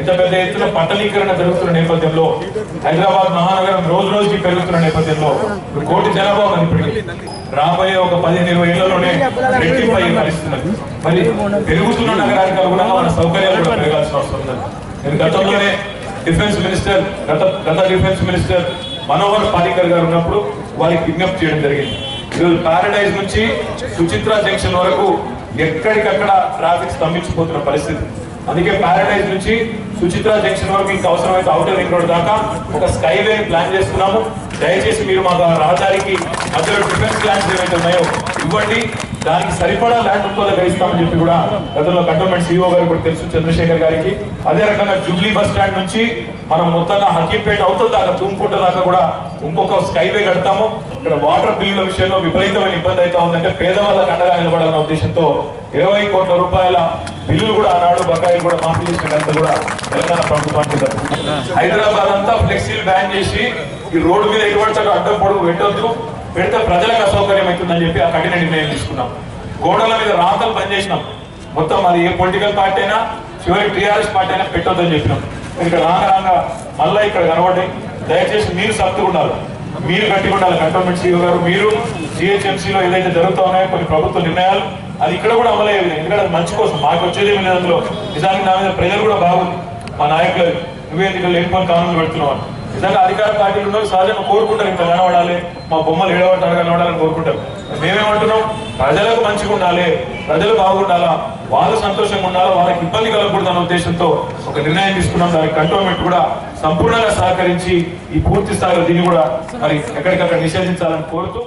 ఇంత పెద్ద ఎత్తున పట్టణీకరణ జరుగుతున్న నేపథ్యంలో హైదరాబాద్ మహానగరం రోజు రోజుకి పెరుగుతున్న నేపథ్యంలో 1 కోటి జనాభా ఇప్పటికీ రాబోయే ఒక 15-20 ఏళ్లలోనే రెట్టింపు అయ్యే పరిస్థితులు. మరి పెరుగుతున్న నగరానికి అనుగుణంగా మన సౌకర్యాలు కూడా పెరగాల్సిన అవసరం ఉంది. నేను గతంలోనే డిఫెన్స్ మినిస్టర్ గత డిఫెన్స్ మినిస్టర్ మనోహర్ పారికర్ గారు ఉన్నప్పుడు వారికి విజ్ఞప్తి చేయడం జరిగింది. ఈరోజు ప్యారడైజ్ నుంచి సుచిత్ర జంక్షన్ వరకు ఎక్కడికక్కడ ట్రాఫిక్ స్తంభించిపోతున్న పరిస్థితి. అందుకే ప్యారడైజ్ నుంచి సుచిత్ర జంక్షన్ వరకు ఇంకా అవసరమైతే ఔటర్ రింగ్ రోడ్ దాకా ఒక స్కైవే ప్లాన్ చేస్తున్నాము. దయచేసి మీరు మా రహదారికి మధ్యలో డిఫెన్స్ ప్లాన్స్ ఏవైతే ఉన్నాయో ఇవ్వండి, దానికి సరిపడా ల్యాండ్ ఇంకో దగ్గర ఇస్తామని చెప్పి కూడా గతంలో కంటోన్మెంట్ సిఇఓ గారు కూడా తెలుసు, చంద్రశేఖర్ గారికి. అదే రకంగా జూబ్లీ బస్ స్టాండ్ నుంచి మనం మొత్తంగా హకీంపేట అవుతుంది దాకా తుమ్కుంట దాకా కూడా ఇంకొక స్కైవే కడతాము. ఇక్కడ వాటర్ బిల్లుల విషయంలో విపరీతమైన ఇబ్బంది అయితే ఉందంటే పేదవాళ్ళకి అండగా నిలబడాలన్న ఉద్దేశంతో 20 కోట్ల రూపాయల బిల్లులు కూడా ఆనాడు బకాయిలు కూడా మాఫీ చేసినట్టు కూడా తెలంగాణ ప్రభుత్వానికి. హైదరాబాద్ అంతా ఫ్లెక్సీలు బ్యాన్ చేసి ఈ రోడ్డు మీద ఎటువంటి అడ్డం పొడుగు పెట్టొద్దు, పెడితే ప్రజలకు అసౌకర్యం అవుతుందని చెప్పి ఆ కఠిన నిర్ణయం తీసుకున్నాం. గోడల మీద రాతలు పనిచేసినాం. మొత్తం అది ఏ పొలిటికల్ పార్టీ అయినా చివరికి టీఆర్ఎస్ పార్టీ అయినా పెట్టొద్దని చెప్పినాం. ఇక్కడ రాగా మళ్ళీ ఇక్కడ కనబడ్డాయి. దయచేసి మీరు సత్తుగా ఉండాలి, మీరు గట్టిగా ఉండాలి. కంటోన్మెంట్ సిఇఓ గారు మీరు జిహెచ్ఎంసీలో ఏదైతే జరుగుతూ ఉన్నాయో కొన్ని ప్రభుత్వ నిర్ణయాలు అది ఇక్కడ కూడా అమలయ్యేది. ఎందుకంటే అది మంచి కోసం, మాకు వచ్చేది ఏమి లేదు అందులో. నిజానికి నా మీద ప్రజలు కూడా బాగుంది, మా నాయకులు నువ్వే ఇక్కడ లేనిపోని కానుకలు పెడుతున్నావు అని. నిజంగా అధికార పార్టీలు ఉన్న సహజంగా కోరుకుంటారు, ఇంత కనబడాలి, మా బొమ్మలు ఏడవటారు కనబడాలని కోరుకుంటారు. మేమేమంటున్నాం, ప్రజలకు మంచిగా ఉండాలి, ప్రజలు బాగుండాలా, వాళ్ళు సంతోషంగా ఉండాలా, వాళ్ళకి ఇబ్బంది కలగకూడదు అన్న ఉద్దేశంతో ఒక నిర్ణయం తీసుకున్నాం. దానికి కంటోన్మెంట్ కూడా సంపూర్ణంగా సహకరించి ఈ పూర్తి స్థాయిలో దీన్ని కూడా మరి ఎక్కడికక్కడ నిషేధించాలని కోరుతూ